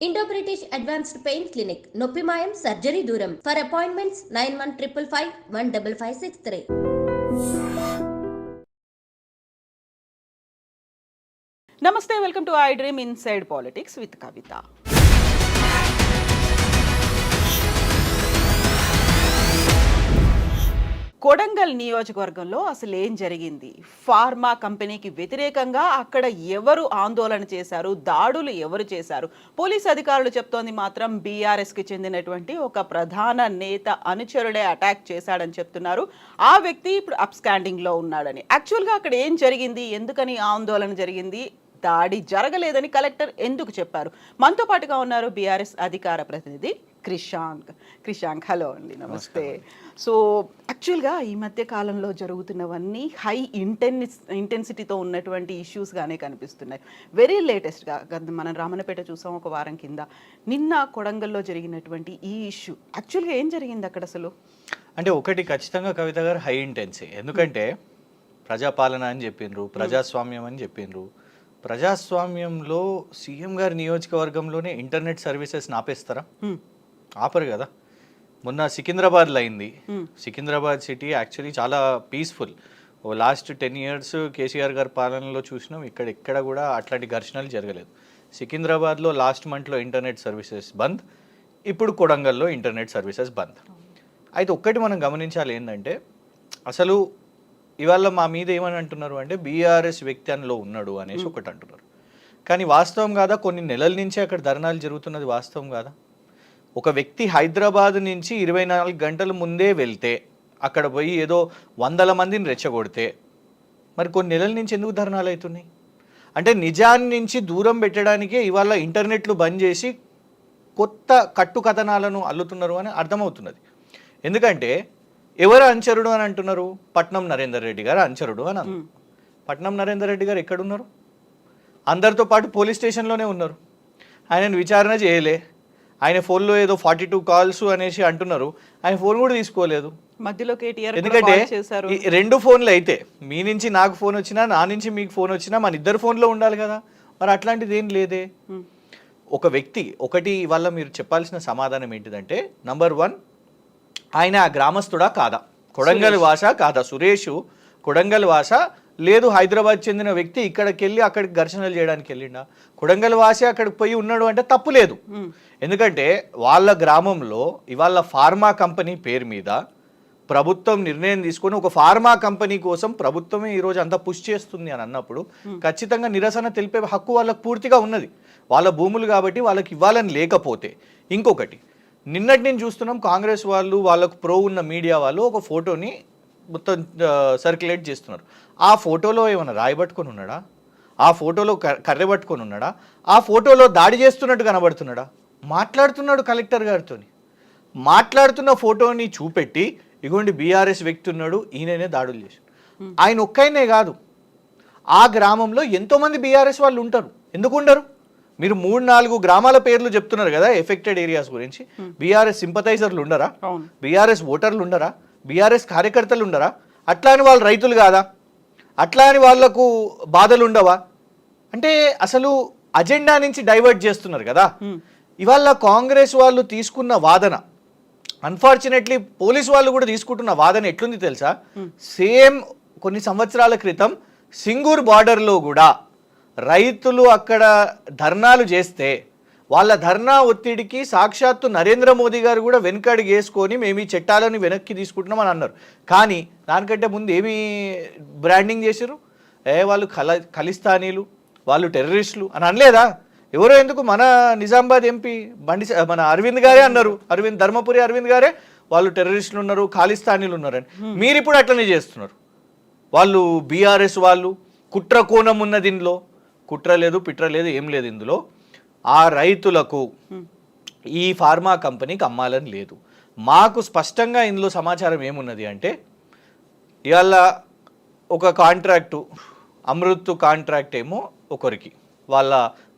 Indo British advanced pain clinic నొప్పి మాయం surgery దూరం ఫర్ అపాయింట్మెంట్స్ 9155515563. నమస్తే, welcome to I dream inside politics with Kavitha. Kodangal నియోజకవర్గంలో అసలు ఏం జరిగింది? ఫార్మా కంపెనీకి వ్యతిరేకంగా అక్కడ ఎవరు ఆందోళన చేశారు? దాడులు ఎవరు చేశారు? పోలీస్ అధికారులు చెప్తోంది మాత్రం బీఆర్ఎస్కి చెందినటువంటి ఒక ప్రధాన నేత అనుచరుడే అటాక్ చేశాడని చెప్తున్నారు. ఆ వ్యక్తి ఇప్పుడు అప్స్కాండింగ్లో ఉన్నాడని. యాక్చువల్గా అక్కడ ఏం జరిగింది? ఎందుకని ఆందోళన జరిగింది? దాడి జరగలేదని కలెక్టర్ ఎందుకు చెప్పారు? మనతో పాటుగా ఉన్నారు బీఆర్ఎస్ అధికార ప్రతినిధి క్రిషాంక్. హలో అండి, నమస్తే. సో యాక్చువల్గా ఈ మధ్య కాలంలో జరుగుతున్నవన్నీ హై ఇంటెన్సిటీతో ఉన్నటువంటి ఇష్యూస్గానే కనిపిస్తున్నాయి. వెరీ లేటెస్ట్గా మనం రామన్నపేట చూసాం ఒక వారం కింద. నిన్న కొడంగల్లో జరిగినటువంటి ఈ ఇష్యూ యాక్చువల్గా ఏం జరిగింది అక్కడ అసలు? అంటే ఒకటి ఖచ్చితంగా కవిత గారు హై ఇంటెన్సీ. ఎందుకంటే ప్రజాపాలన అని చెప్పిండ్రు, ప్రజాస్వామ్యం అని చెప్పిండ్రు. ప్రజాస్వామ్యంలో సీఎం గారి నియోజకవర్గంలోనే ఇంటర్నెట్ సర్వీసెస్ ఆపేస్తారా? ఆపరు కదా. మొన్న సికింద్రాబాద్లో అయింది. సికింద్రాబాద్ సిటీ యాక్చువల్లీ చాలా పీస్ఫుల్. లాస్ట్ 10 years కేసీఆర్ గారి పాలనలో చూసినాం, ఎక్కడ కూడా అట్లాంటి ఘర్షణలు జరగలేదు. సికింద్రాబాద్లో లాస్ట్ మంత్లో ఇంటర్నెట్ సర్వీసెస్ బంద్, ఇప్పుడు కొడంగల్లో ఇంటర్నెట్ సర్వీసెస్ బంద్. అయితే ఒక్కటి మనం గమనించాలి ఏంటంటే, అసలు ఇవాళ మా మీద ఏమని అంటున్నారు అంటే బీఆర్ఎస్ వ్యక్తి అందులో ఉన్నాడు అనేసి ఒకటి అంటున్నారు. కానీ వాస్తవం కాదా? కొన్ని నెలల నుంచి అక్కడ ధర్నాలు జరుగుతున్నది వాస్తవం కాదా? ఒక వ్యక్తి హైదరాబాద్ నుంచి 24 గంటల ముందే వెళ్తే అక్కడ పోయి ఏదో 100 మందిని రెచ్చగొడితే మరి కొన్ని నెలల నుంచి ఎందుకు ధర్నాలు అవుతున్నాయి? అంటే నిజాన్ని నుంచి దూరం పెట్టడానికే ఇవాళ ఇంటర్నెట్లు బంద్ చేసి కొత్త కట్టు కథనాలను అల్లుతున్నారు అని అర్థమవుతున్నది. ఎందుకంటే ఎవరు అనుచరుడు అని అంటున్నారు? పట్నం నరేందర్ రెడ్డి గారు అనుచరుడు అని అన్నారు. పట్నం నరేందర్ రెడ్డి గారు ఎక్కడున్నారు? అందరితో పాటు పోలీస్ స్టేషన్లోనే ఉన్నారు. ఆయనను విచారణ చేయలే. ఆయన ఫోన్లో ఏదో 42 కాల్స్ అనేసి అంటున్నారు, ఆయన ఫోన్ కూడా తీసుకోలేదు మధ్యలో కేటీఆర్. ఎందుకంటే 2 ఫోన్లు అయితే మీ నుంచి నాకు ఫోన్ వచ్చినా, నా నుంచి మీకు ఫోన్ వచ్చినా మన ఇద్దరు ఫోన్లో ఉండాలి కదా. మరి అట్లాంటిది ఏం లేదే. ఒక వ్యక్తి ఒకటి వల్ల మీరు చెప్పాల్సిన సమాధానం ఏంటిదంటే, నంబర్ 1, ఆయన ఆ గ్రామస్తుడా కాదా? కొడంగల్ వాస కాదా? సురేష్ కొడంగల్ వాస లేదు, హైదరాబాద్ చెందిన వ్యక్తి ఇక్కడికి వెళ్ళి అక్కడికి ఘర్షణలు చేయడానికి వెళ్ళిండా? కొడంగల్ వాసి అక్కడికి పోయి ఉన్నాడు అంటే తప్పు లేదు. ఎందుకంటే వాళ్ళ గ్రామంలో ఇవాళ ఫార్మా కంపెనీ పేరు మీద ప్రభుత్వం నిర్ణయం తీసుకొని ఒక ఫార్మా కంపెనీ కోసం ప్రభుత్వమే ఈరోజు అంతా పుష్ చేస్తుంది అని అన్నప్పుడు ఖచ్చితంగా నిరసన తెలిపే హక్కు వాళ్ళకు పూర్తిగా ఉన్నది. వాళ్ళ భూములు కాబట్టి వాళ్ళకి ఇవ్వాలని లేకపోతే. ఇంకొకటి, నిన్నటి నేను చూస్తున్నాం కాంగ్రెస్ వాళ్ళు, వాళ్ళకు ప్రో ఉన్న మీడియా వాళ్ళు ఒక ఫోటోని మొత్తం సర్క్యులేట్ చేస్తున్నారు. ఆ ఫోటోలో ఏమైనా రాయబట్టుకొని ఉన్నాడా? ఆ ఫోటోలో కర్రె పట్టుకొని ఉన్నాడా? ఆ ఫోటోలో దాడి చేస్తున్నట్టు కనబడుతున్నాడా? మాట్లాడుతున్నాడు కలెక్టర్ గారితో. మాట్లాడుతున్న ఫోటోని చూపెట్టి ఇగోండి బీఆర్ఎస్ వ్యక్తి ఉన్నాడు, ఈయననే దాడులు చేశాడు. ఆయన ఒక్కైనే కాదు, ఆ గ్రామంలో ఎంతోమంది బీఆర్ఎస్ వాళ్ళు ఉంటారు. ఎందుకు ఉండరు? మీరు 3-4 గ్రామాల పేర్లు చెప్తున్నారు కదా ఎఫెక్టెడ్ ఏరియాస్ గురించి. బీఆర్ఎస్ సింపథైజర్లు ఉండరా? బీఆర్ఎస్ ఓటర్లు ఉండరా? బీఆర్ఎస్ కార్యకర్తలు ఉండరా? అట్లా అని వాళ్ళు రైతులు కాదా? అట్లా అని వాళ్లకు బాధలు ఉండవా? అంటే అసలు అజెండా నుంచి డైవర్ట్ చేస్తున్నారు కదా. ఇవాళ కాంగ్రెస్ వాళ్ళు తీసుకున్న వాదన, అన్ఫార్చునేట్లీ పోలీసు వాళ్ళు కూడా తీసుకుంటున్న వాదన ఎట్లుంది తెలుసా? సేమ్ కొన్ని సంవత్సరాల క్రితం సింగూర్ బార్డర్లో కూడా రైతులు అక్కడ ధర్నాలు చేస్తే వాళ్ళ ధర్నా ఒత్తిడికి సాక్షాత్తు నరేంద్ర మోదీ గారు కూడా వెనకడుగు వేసుకొని మేము ఈ చట్టాలను వెనక్కి తీసుకుంటున్నాం అని అన్నారు. కానీ దానికంటే ముందు ఏమి బ్రాండింగ్ చేశారు? వాళ్ళు ఖలిస్తానీలు, వాళ్ళు టెర్రరిస్టులు అని అనలేదా? ఎవరో ఎందుకు, మన నిజామాబాద్ ఎంపీ మన అరవింద్ గారే అన్నారు. ధర్మపురి అరవింద్ గారే వాళ్ళు టెర్రరిస్టులు ఉన్నారు, ఖాలిస్తానీలు ఉన్నారని. మీరు ఇప్పుడు అట్లనే చేస్తున్నారు. వాళ్ళు బీఆర్ఎస్ వాళ్ళు కుట్ర కోణం ఉన్న దీనిలో కుట్ర లేదు, పిట్ర లేదు, ఏం లేదు. ఇందులో ఆ రైతులకు ఈ ఫార్మా కంపెనీకి అమ్మాలని లేదు. మాకు స్పష్టంగా ఇందులో సమాచారం ఏమున్నది అంటే, ఇవాళ ఒక కాంట్రాక్టు, అమృత్ కాంట్రాక్ట్ ఏమో ఒకరికి, వాళ్ళ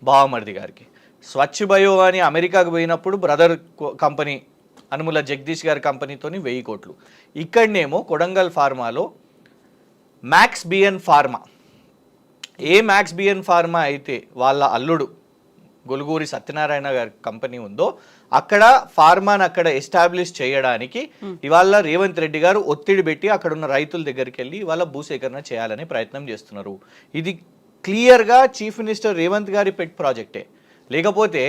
బావమరిది గారికి. స్వచ్ఛ బయో అని అమెరికాకు పోయినప్పుడు బ్రదర్ కంపెనీ అనుముల జగదీష్ గారి కంపెనీతోని 1000 కోట్లు. ఇక్కడనేమో కొడంగల్ ఫార్మాలో మ్యాక్స్ బిఎన్ ఫార్మా, ఏ మ్యాక్స్ బిఎన్ ఫార్మా అయితే వాళ్ళ అల్లుడు గొలుగూరి సత్యనారాయణ గారి కంపెనీ ఉందో అక్కడ ఫార్మాన్ అక్కడ ఎస్టాబ్లిష్ చేయడానికి ఇవాళ రేవంత్ రెడ్డి గారు ఒత్తిడి పెట్టి అక్కడ ఉన్న రైతుల దగ్గరికి వెళ్ళి ఇవాళ భూసేకరణ చేయాలనే ప్రయత్నం చేస్తున్నారు. ఇది క్లియర్గా చీఫ్ మినిస్టర్ రేవంత్ గారి పెట్ ప్రాజెక్టే. లేకపోతే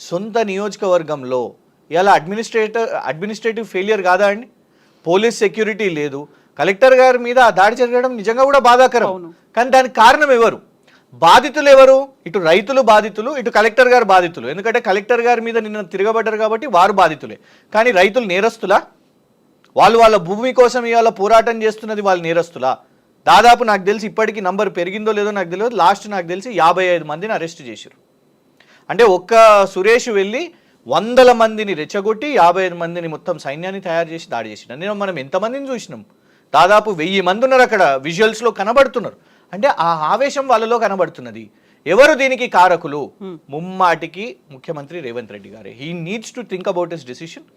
సొంత నియోజకవర్గంలో ఇలా అడ్మినిస్ట్రేటివ్ ఫెయిలియర్ కాదా అండి? పోలీస్ సెక్యూరిటీ లేదు, కలెక్టర్ గారి మీద ఆ దాడి జరగడం నిజంగా కూడా బాధాకరం. కానీ దానికి కారణం ఎవరు? బాధితులు ఎవరు? ఇటు రైతులు బాధితులు, ఇటు కలెక్టర్ గారు బాధితులు. ఎందుకంటే కలెక్టర్ గారి మీద నిన్న తిరగబడ్డారు కాబట్టి వారు బాధితులే. కానీ రైతులు నేరస్తులా? వాళ్ళ భూమి కోసం ఇవాళ పోరాటం చేస్తున్నది వాళ్ళు నేరస్తులా? దాదాపు నాకు తెలిసి ఇప్పటికీ నంబర్ పెరిగిందో లేదో నాకు తెలియదు, లాస్ట్ నాకు తెలిసి 55 మందిని అరెస్ట్ చేశారు. అంటే ఒక్క సురేష్ వెళ్ళి 100 మందిని రెచ్చగొట్టి 55 మందిని మొత్తం సైన్యాన్ని తయారు చేసి దాడి చేసిన. నేను మనం ఎంతమందిని చూసినాం? దాదాపు 1000 మంది ఉన్నారు అక్కడ, విజువల్స్లో కనబడుతున్నారు. అంటే ఆ ఆవేశం వాళ్ళలో కనబడుతున్నది. ఎవరు దీనికి కారకులు? ముమ్మాటికి ముఖ్యమంత్రి రేవంత్ రెడ్డి గారే. He needs to think about his decision.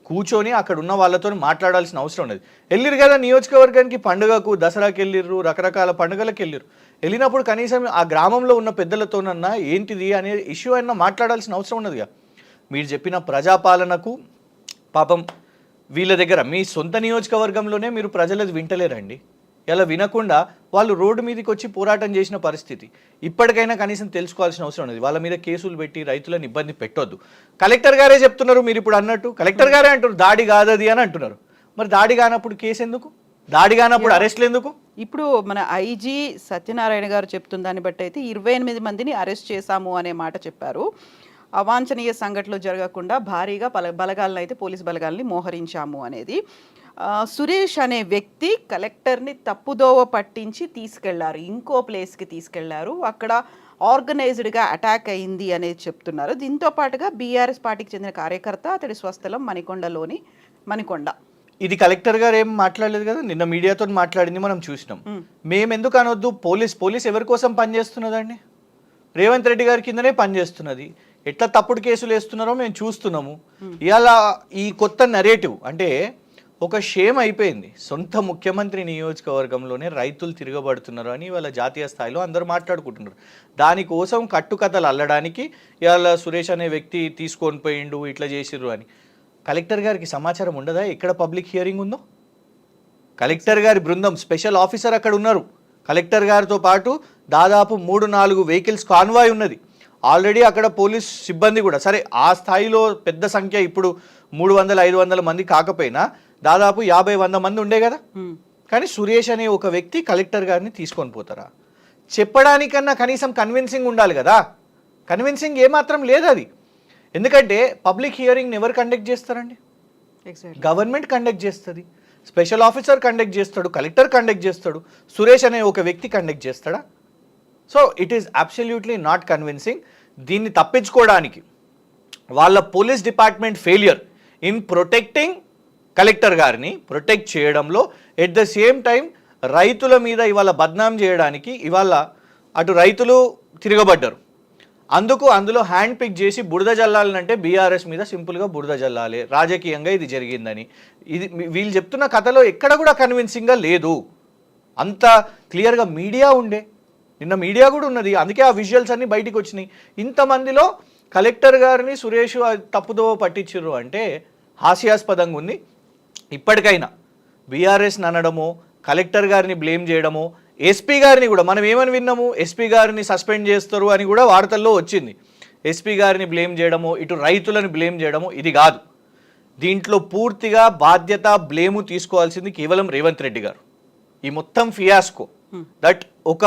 కూర్చొని అక్కడ ఉన్న వాళ్ళతో మాట్లాడాల్సిన అవసరం ఉన్నది. వెళ్ళిరు కదా నియోజకవర్గానికి, పండుగకు, దసరాకి వెళ్ళిర్రు, రకరకాల పండుగలకు వెళ్ళిరు. వెళ్ళినప్పుడు కనీసం ఆ గ్రామంలో ఉన్న పెద్దలతోనన్నా ఏంటిది అనే ఇష్యూ అయినా మాట్లాడాల్సిన అవసరం ఉన్నదిగా. మీరు చెప్పిన ప్రజాపాలనకు పాపం వీళ్ళ దగ్గర మీ సొంత నియోజకవర్గంలోనే మీరు ప్రజలది వింటలేరండి. ఇలా వినకుండా వాళ్ళు రోడ్డు మీదకి వచ్చి పోరాటం చేసిన పరిస్థితి. ఇప్పటికైనా కనీసం తెలుసుకోవాల్సిన అవసరం ఉన్నది. వాళ్ళ మీద కేసులు పెట్టి రైతులను ఇబ్బంది పెట్టొద్దు. కలెక్టర్ గారే చెప్తున్నారు, మీరు ఇప్పుడు అన్నట్టు కలెక్టర్ గారే అంటారు దాడి కాదది అని అంటున్నారు. మరి దాడి కానప్పుడు కేసు ఎందుకు? దాడి కానప్పుడు అరెస్ట్లు ఎందుకు? ఇప్పుడు మన ఐజీ సత్యనారాయణ గారు చెప్తున్న దాన్ని బట్టి అయితే 28 మందిని అరెస్ట్ చేశాము అనే మాట చెప్పారు. అవాంఛనీయ సంఘటనలు జరగకుండా భారీగా బలగాలను అయితే పోలీస్ బలగాల్ని మోహరించాము అనేది. సురేష్ అనే వ్యక్తి కలెక్టర్ని తప్పుదోవ పట్టించి తీసుకెళ్లారు, ఇంకో ప్లేస్కి తీసుకెళ్లారు, అక్కడ ఆర్గనైజ్డ్గా అటాక్ అయింది అనేది చెప్తున్నారు. దీంతో పాటుగా బీఆర్ఎస్ పార్టీకి చెందిన కార్యకర్త, అతడి స్వస్థలం మణికొండ. ఇది కలెక్టర్ గారు ఏం మాట్లాడలేదు కదా, నిన్న మీడియాతో మాట్లాడింది మనం చూసినాం. మేము ఎందుకు అనొద్దు? పోలీస్ ఎవరి కోసం పనిచేస్తున్నదండి? రేవంత్ రెడ్డి గారి కిందనే పనిచేస్తున్నది. ఎట్లా తప్పుడు కేసులు వేస్తున్నారో మేము చూస్తున్నాము. ఇవాళ ఈ కొత్త నెరేటివ్ అంటే ఒక షేమ్ అయిపోయింది. సొంత ముఖ్యమంత్రి నియోజకవర్గంలోనే రైతులు తిరగబడుతున్నారు అని ఇవాళ జాతీయ స్థాయిలో అందరూ మాట్లాడుకుంటున్నారు. దానికోసం కట్టుకథలు అల్లడానికి ఇవాళ సురేష్ అనే వ్యక్తి తీసుకొని పోయిండు, ఇట్లా చేసిర్రు అని. కలెక్టర్ గారికి సమాచారం ఉండదా ఎక్కడ పబ్లిక్ హియరింగ్ ఉందో? కలెక్టర్ గారి బృందం, స్పెషల్ ఆఫీసర్ అక్కడ ఉన్నారు. కలెక్టర్ గారితో పాటు దాదాపు 3-4 వెహికల్స్ కాన్వాయ్ ఉన్నది. ఆల్రెడీ అక్కడ పోలీస్ సిబ్బంది కూడా, సరే ఆ స్థాయిలో పెద్ద సంఖ్య ఇప్పుడు 300-500 మంది కాకపోయినా దాదాపు 50-100 మంది ఉండే కదా. కానీ సురేష్ అనే ఒక వ్యక్తి కలెక్టర్ గారిని తీసుకొని పోతారా? చెప్పడానికన్నా కనీసం కన్విన్సింగ్ ఉండాలి కదా. కన్విన్సింగ్ ఏమాత్రం లేదు అది. ఎందుకంటే పబ్లిక్ హియరింగ్ని ఎవరు కండక్ట్ చేస్తారండి? గవర్నమెంట్ కండక్ట్ చేస్తుంది, స్పెషల్ ఆఫీసర్ కండక్ట్ చేస్తాడు, కలెక్టర్ కండక్ట్ చేస్తాడు. సురేష్ అనే ఒక వ్యక్తి కండక్ట్ చేస్తాడా? So it is absolutely not convincing. దీన్ని తప్పించుకోవడానికి వాళ్ళ police department failure in protecting collector గారిని ప్రొటెక్ట్ చేయడంలో, ఎట్ ద సేమ్ టైం రైతుల మీద ఇవాళ బద్నాం చేయడానికి ఇవాళ అటు రైతులు తిరగబడ్డారు. అందులో హ్యాండ్ పిక్ చేసి బురద జల్లాలంటే బీఆర్ఎస్ మీద సింపుల్గా బురద జల్లాలి, రాజకీయంగా ఇది జరిగిందని. ఇది వీళ్ళు చెప్తున్న కథలో ఎక్కడ కూడా కన్విన్సింగ్గా లేదు. అంత క్లియర్గా మీడియా ఉండే, నిన్న మీడియా కూడా ఉన్నది, అందుకే ఆ విజువల్స్ అన్నీ బయటికి వచ్చినాయి. ఇంతమందిలో కలెక్టర్ గారిని సురేష్ తప్పుదో పట్టించారు అంటే హాస్యాస్పదంగా ఉంది. ఇప్పటికైనా బీఆర్ఎస్ని అనడమో, కలెక్టర్ గారిని బ్లేమ్ చేయడమో, ఎస్పీ గారిని కూడా మనం ఏమని విన్నాము, ఎస్పీ గారిని సస్పెండ్ చేస్తారు అని కూడా వార్తల్లో వచ్చింది. ఎస్పీ గారిని బ్లేమ్ చేయడమో, ఇటు రైతులను బ్లేమ్ చేయడమో ఇది కాదు. దీంట్లో పూర్తిగా బాధ్యత, బ్లేము తీసుకోవాల్సింది కేవలం రేవంత్ రెడ్డి గారు. ఈ మొత్తం ఫియాస్కో దట్ ఒక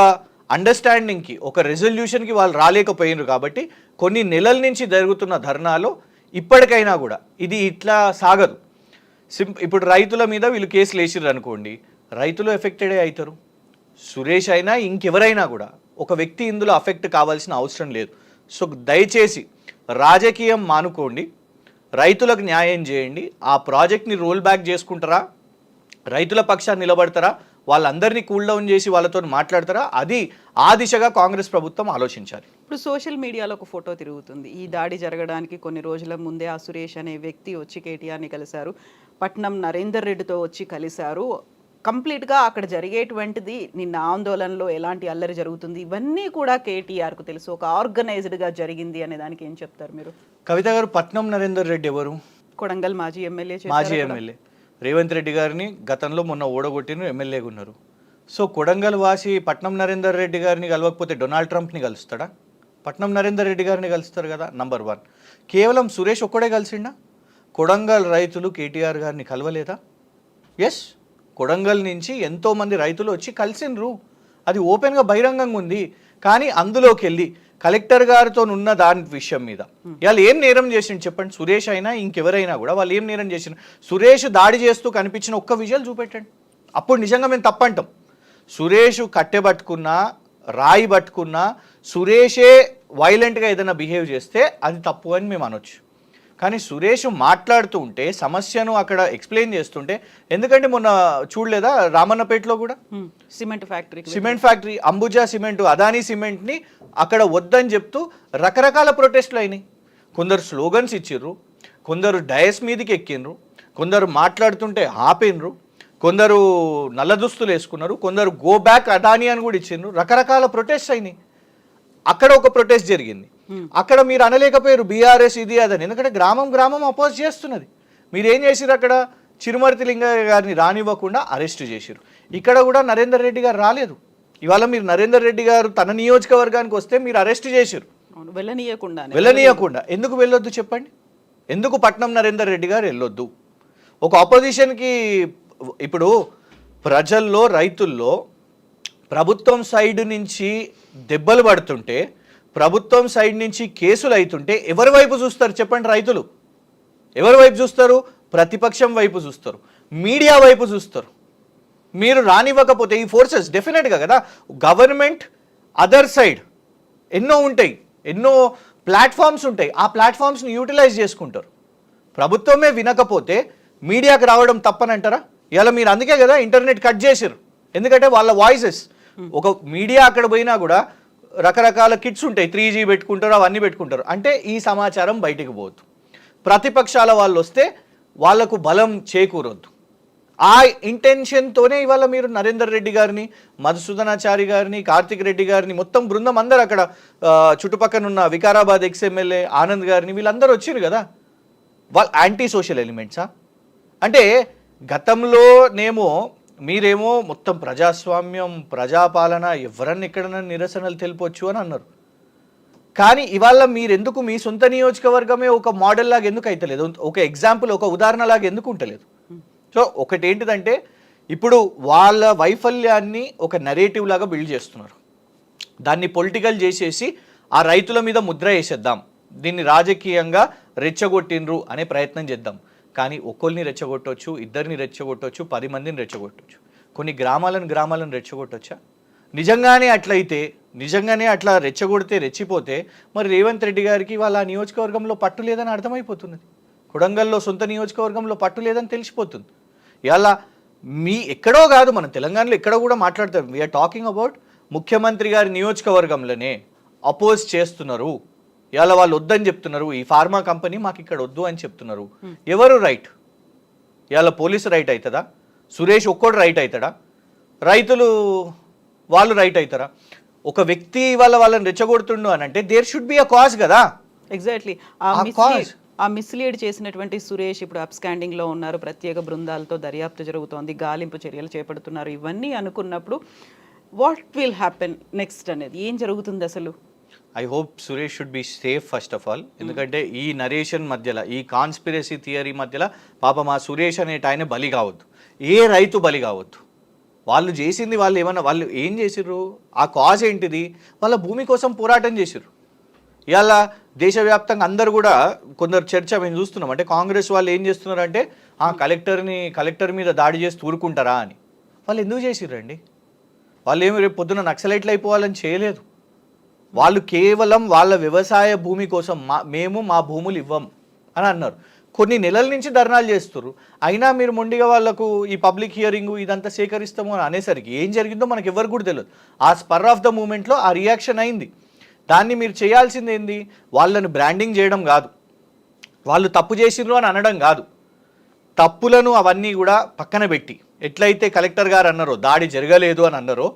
అండర్స్టాండింగ్కి, ఒక రెజల్యూషన్కి వాళ్ళు రాలేకపోయినారు. కాబట్టి కొన్ని నెలల నుంచి జరుగుతున్న ధర్నాలో ఇప్పటికైనా కూడా ఇది ఇట్లా సాగదు. ఇప్పుడు రైతుల మీద వీళ్ళు కేసులు వేసిర్రు అనుకోండి, రైతులు ఎఫెక్టెడే అవుతారు. సురేష్ అయినా ఇంకెవరైనా కూడా ఒక వ్యక్తి ఇందులో అఫెక్ట్ కావాల్సిన అవసరం లేదు. సో దయచేసి రాజకీయం మానుకోండి, రైతులకు న్యాయం చేయండి. ఆ ప్రాజెక్ట్ని రోల్ బ్యాక్ చేసుకుంటారా, రైతుల పక్షాన్ని నిలబడతారా, వాళ్ళందరినీ కూల్ డౌన్ చేసి వాళ్ళతో మాట్లాడతారా, అది ఆ దిశగా కాంగ్రెస్ ప్రభుత్వం ఆలోచించాలి. ఇప్పుడు సోషల్ మీడియాలో ఒక ఫోటో తిరుగుతుంది. ఈ దాడి జరగడానికి కొన్ని రోజుల ముందే ఆ సురేష్ అనే వ్యక్తి వచ్చి కేటీఆర్ని కలిశారు, పట్నం నరేందర్ రెడ్డితో వచ్చి కలిశారు, కంప్లీట్గా అక్కడ జరిగేటువంటిది నిన్న ఆందోళనలో ఎలాంటి అల్లరి జరుగుతుంది ఇవన్నీ కూడా కేటీఆర్కు తెలుసు, ఒక ఆర్గనైజ్డ్గా జరిగింది అనే దానికి ఏం చెప్తారు మీరు? కవిత గారు, పట్నం నరేందర్ రెడ్డి ఎవరు? కొడంగల్ మాజీ ఎమ్మెల్యే. మాజీ ఎమ్మెల్యే. రేవంత్ రెడ్డి గారిని గతంలో మొన్న ఓడగొట్టిన ఎమ్మెల్యేగా ఉన్నారు. సో కొడంగల్ వాసి పట్నం నరేందర్ రెడ్డి గారిని కలవకపోతే డొనాల్డ్ ట్రంప్ని కలుస్తాడా? పట్నం నరేందర్ రెడ్డి గారిని కలుస్తారు కదా. నంబర్ 1. కేవలం సురేష్ ఒక్కడే కలిసిండా? కొడంగల్ రైతులు కేటీఆర్ గారిని కలవలేదా? ఎస్, కొడంగల్ నుంచి ఎంతోమంది రైతులు వచ్చి కలిసిండ్రు. అది ఓపెన్గా బహిరంగంగా ఉంది. కానీ అందులోకి వెళ్ళి కలెక్టర్ గారితో ఉన్న దాని విషయం మీద వాళ్ళు ఏం నేరం చేసిండు చెప్పండి. సురేష్ అయినా ఇంకెవరైనా కూడా వాళ్ళు ఏం నేరం చేసిండు? సురేష్ దాడి చేస్తూ కనిపించిన ఒక్క విజువల్ చూపెట్టండి, అప్పుడు నిజంగా మేము తప్పంటాం. సురేష్ కట్టె పట్టుకున్నా, రాయి పట్టుకున్నా, సురేషే వైలెంట్గా ఏదైనా బిహేవ్ చేస్తే అది తప్పు అని మేము అనొచ్చు. కానీ సురేష్ మాట్లాడుతూ ఉంటే, సమస్యను అక్కడ ఎక్స్ప్లెయిన్ చేస్తుంటే, ఎందుకంటే మొన్న చూడలేదా రామన్నపేటలో కూడా cement factory Ambuja cement, Adani సిమెంట్ని అక్కడ వద్దని చెప్తూ రకరకాల ప్రొటెస్ట్లు అయినాయి. కొందరు స్లోగన్స్ ఇచ్చిర్రు, కొందరు డయస్ మీదకి ఎక్కిండ్రు, కొందరు మాట్లాడుతుంటే ఆపినరు, కొందరు నల్ల దుస్తులు వేసుకున్నారు, కొందరు గో బ్యాక్ అదానీ అని కూడా ఇచ్చిండ్రు. రకరకాల ప్రొటెస్ట్ అయినాయి. అక్కడ ఒక ప్రొటెస్ట్ జరిగింది. అక్కడ మీరు అనలేకపోయారు బీఆర్ఎస్ ఇది అదని, ఎందుకంటే గ్రామం అపోజ్ చేస్తున్నది. మీరేం చేసిరు? అక్కడ చిరుమర్తి లింగయ్య గారిని రానివ్వకుండా అరెస్ట్ చేసిరు. ఇక్కడ కూడా నరేందర్ రెడ్డి గారు రాలేదు. ఇవాళ మీరు నరేందర్ రెడ్డి గారు తన నియోజకవర్గానికి వస్తే మీరు అరెస్ట్ చేసిరు, వెళ్ళనీయకుండా. ఎందుకు వెళ్ళొద్దు చెప్పండి? ఎందుకు పట్నం నరేందర్ రెడ్డి గారు వెళ్ళొద్దు? ఒక ఆపోజిషన్కి ఇప్పుడు ప్రజల్లో, రైతుల్లో ప్రభుత్వం సైడ్ నుంచి దెబ్బలు పడుతుంటే, ప్రభుత్వం సైడ్ నుంచి కేసులు అవుతుంటే ఎవరి వైపు చూస్తారు చెప్పండి? రైతులు ఎవరి వైపు చూస్తారు? ప్రతిపక్షం వైపు చూస్తారు, మీడియా వైపు చూస్తారు. మీరు రానివ్వకపోతే ఈ ఫోర్సెస్ డెఫినెట్గా కదా, గవర్నమెంట్ అదర్ సైడ్ ఎన్నో ఉంటాయి, ఎన్నో ప్లాట్ఫామ్స్ ఉంటాయి, ఆ ప్లాట్ఫామ్స్ని యూటిలైజ్ చేసుకుంటారు. ప్రభుత్వమే వినకపోతే మీడియాకి రావడం తప్పనంటారా? ఇలా మీరు అందుకే కదా ఇంటర్నెట్ కట్ చేసారు, ఎందుకంటే వాళ్ళ వాయిసెస్. ఒక మీడియా అక్కడ పోయినా కూడా రకరకాల కిట్స్ ఉంటాయి, 3G పెట్టుకుంటారు, అవన్నీ పెట్టుకుంటారు. అంటే ఈ సమాచారం బయటికి పోవద్దు. ప్రతిపక్షాల వాళ్ళు వస్తే వాళ్లకు బలం చేకూరొద్దు. ఆ ఇంటెన్షన్తోనే ఇవాళ మీరు నరేందర్ రెడ్డి గారిని, మధుసూదనాచారి గారిని, కార్తిక్ రెడ్డి గారిని, మొత్తం బృందం అందరూ అక్కడ చుట్టుపక్కల ఉన్న వికారాబాద్ ఎక్స్ఎమ్మెల్యే ఆనంద్ గారిని, వీళ్ళందరూ వచ్చారు కదా. వాళ్ళు యాంటీ సోషల్ ఎలిమెంట్సా? అంటే గతంలోనేమో మీరేమో మొత్తం ప్రజాస్వామ్యం, ప్రజాపాలన, ఎవరన్నా ఎక్కడన్నా నిరసనలు తెలిపొచ్చు అని అన్నారు. కానీ ఇవాళ మీరెందుకు మీ సొంత నియోజకవర్గమే ఒక మోడల్ లాగా ఎందుకు అయితలేదు? ఒక ఎగ్జాంపుల్, ఒక ఉదాహరణ లాగా ఎందుకు ఉంటలేదు? సో ఒకటి ఏంటిదంటే, ఇప్పుడు వాళ్ళ వైఫల్యాన్ని ఒక నెరేటివ్ లాగా బిల్డ్ చేస్తున్నారు. దాన్ని పొలిటికల్ చేసేసి ఆ రైతుల మీద ముద్ర వేసేద్దాం, దీన్ని రాజకీయంగా రెచ్చగొట్టిండ్రు అనే ప్రయత్నం చేద్దాం. కానీ ఒక్కరిని రెచ్చగొట్టవచ్చు, ఇద్దరిని రెచ్చగొట్టవచ్చు, 10 మందిని రెచ్చగొట్టవచ్చు. కొన్ని గ్రామాలను రెచ్చగొట్టొచ్చా? నిజంగానే అట్లయితే, నిజంగానే అట్లా రెచ్చగొడితే, రెచ్చిపోతే మరి రేవంత్ రెడ్డి గారికి వాళ్ళ నియోజకవర్గంలో పట్టు లేదని అర్థమైపోతున్నది. కొడంగల్లో సొంత నియోజకవర్గంలో పట్టు లేదని తెలిసిపోతుంది. ఇలా మీ ఎక్కడో కాదు, మన తెలంగాణలో ఎక్కడో కూడా మాట్లాడతాం. వీఆర్ టాకింగ్ అబౌట్ ముఖ్యమంత్రి గారి నియోజకవర్గంలోనే అపోజ్ చేస్తున్నారు. ఇవాళ వాళ్ళు వద్దని చెప్తున్నారు, ఈ ఫార్మా కంపెనీ మాకు ఇక్కడ వద్దు అని చెప్తున్నారు. ఎవరు రైట్? ఇవాళ పోలీసు రైట్ అవుతుందా? సురేష్ ఒక్కడు రైట్ అవుతాడా? రైతులు వాళ్ళు రైట్ అవుతారా? ఒక వ్యక్తి వాళ్ళని రెచ్చగొడుతుండు అని అంటే there should be a cause కదా. ఎగ్జాక్ట్లీ. ఆ మిస్లీడ్ చేసినటువంటి సురేష్ ఇప్పుడు అప్స్కాండింగ్ లో ఉన్నారు, ప్రత్యేక బృందాలతో దర్యాప్తు జరుగుతోంది, గాలింపు చర్యలు చేపడుతున్నారు. ఇవన్నీ అనుకున్నప్పుడు వాట్ విల్ హ్యాపెన్ నెక్స్ట్ అనేది ఏం జరుగుతుంది అసలు? I hope Suresh should be safe first of all. ఎందుకంటే ఈ నరేషన్ మధ్యలో, ఈ కాన్స్పిరసీ థియరీ మధ్యలో పాపం ఆ సురేష్ అనేట ఆయన బలి కావద్దు, ఏ రైతు బలి కావద్దు. వాళ్ళు చేసింది, వాళ్ళు ఏం చేసిర్రు? ఆ కాజ్ ఏంటిది? వాళ్ళ భూమి కోసం పోరాటం చేసిర్రు. ఇవాళ దేశవ్యాప్తంగా అందరూ కూడా కొందరు చర్చ మేము చూస్తున్నాం. అంటే కాంగ్రెస్ వాళ్ళు ఏం చేస్తున్నారంటే కలెక్టర్ మీద దాడి చేసి ఊరుకుంటారా అని. వాళ్ళు ఎందుకు చేసిర్రండి? వాళ్ళు ఏమి రేపు పొద్దున నక్సలైట్లు అయిపోవాలని చేయలేదు. వాళ్ళు కేవలం వాళ్ళ వ్యవసాయ భూమి కోసం మేము మా భూములు ఇవ్వం అని అన్నారు. కొన్ని నెలల నుంచి ధర్నాలు చేస్తున్నారు. అయినా మీరు మొండిగా వాళ్ళకు ఈ పబ్లిక్ హియరింగ్ ఇదంతా సేకరిస్తాము అని అనేసరికి ఏం జరిగిందో మనకు ఎవరు కూడా తెలియదు. ఆ స్పర్ ఆఫ్ ద మూమెంట్లో ఆ రియాక్షన్ అయింది. దాన్ని మీరు చేయాల్సింది ఏంది? వాళ్ళని బ్రాండింగ్ చేయడం కాదు, వాళ్ళు తప్పు చేసిర్రు అని అనడం కాదు. తప్పులను అవన్నీ కూడా పక్కన పెట్టి ఎట్లయితే కలెక్టర్ గారు అన్నారో దాడి జరగలేదు అని అన్నారో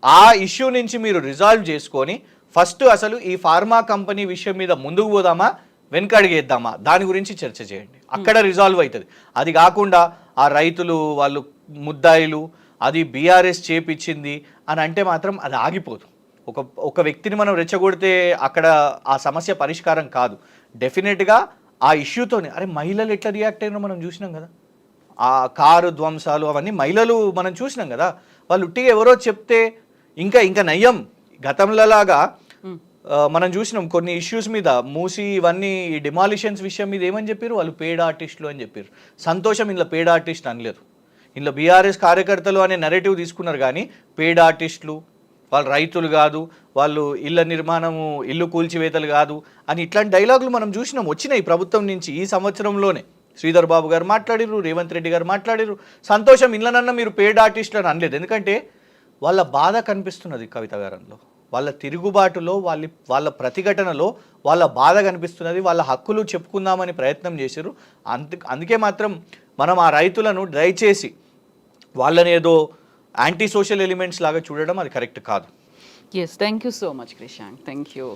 ఆ ఇష్యూ నుంచి మీరు రిజాల్వ్ చేసుకొని ఫస్ట్ అసలు ఈ ఫార్మా కంపెనీ విషయం మీద ముందుకు పోదామా వెనకడిగేద్దామా దాని గురించి చర్చ చేయండి, అక్కడ రిజాల్వ్ అవుతుంది. అది కాకుండా ఆ రైతులు వాళ్ళు ముద్దాయిలు అది బీఆర్ఎస్ చేపించింది అని అంటే మాత్రం అది ఆగిపోదు. ఒక వ్యక్తిని మనం రెచ్చగొడితే అక్కడ ఆ సమస్య పరిష్కారం కాదు. డెఫినెట్గా ఆ ఇష్యూతోనే అరే మహిళలు ఎట్లా రియాక్ట్ అయినారో మనం చూసినాం కదా, ఆ కారు ధ్వంసాలు అవన్నీ మహిళలు మనం చూసినాం కదా. వాళ్ళు ఉట్టిగా ఎవరో చెప్తే ఇంకా నయ్యం. గతంలోలాగా మనం చూసినాం కొన్ని ఇష్యూస్ మీద మూసి ఇవన్నీ డిమాలిషన్స్ విషయం మీద ఏమని చెప్పారు, వాళ్ళు పెయిడ్ ఆర్టిస్టులు అని చెప్పారు. సంతోషం ఇందులో పెయిడ్ ఆర్టిస్ట్ అనలేదు, ఇందులో బీఆర్ఎస్ కార్యకర్తలు అనే నెరేటివ్ తీసుకున్నారు. కానీ పెయిడ్ ఆర్టిస్టులు వాళ్ళు రైతులు కాదు, వాళ్ళు ఇళ్ళ నిర్మాణము ఇల్లు కూల్చివేతలు కాదు అని ఇట్లాంటి డైలాగులు మనం చూసినాం, వచ్చినాయి ప్రభుత్వం నుంచి. ఈ సంవత్సరంలోనే శ్రీధర్ బాబు గారు మాట్లాడిరు, రేవంత్ రెడ్డి గారు మాట్లాడిరు. సంతోషం ఇళ్ళనన్నా మీరు పెయిడ్ ఆర్టిస్టులు అని అనలేదు, ఎందుకంటే వాళ్ళ బాధ కనిపిస్తున్నది కవిత గారంలో, వాళ్ళ తిరుగుబాటులో వాళ్ళ ప్రతిఘటనలో వాళ్ళ బాధ కనిపిస్తున్నది. వాళ్ళ హక్కులు చెప్పుకుందామని ప్రయత్నం చేశారు. అందుకే మాత్రం మనం ఆ రైతులను దయచేసి వాళ్ళని ఏదో యాంటీ సోషల్ ఎలిమెంట్స్ లాగా చూడడం అది కరెక్ట్ కాదు. Yes, thank you so much Krishank, thank you.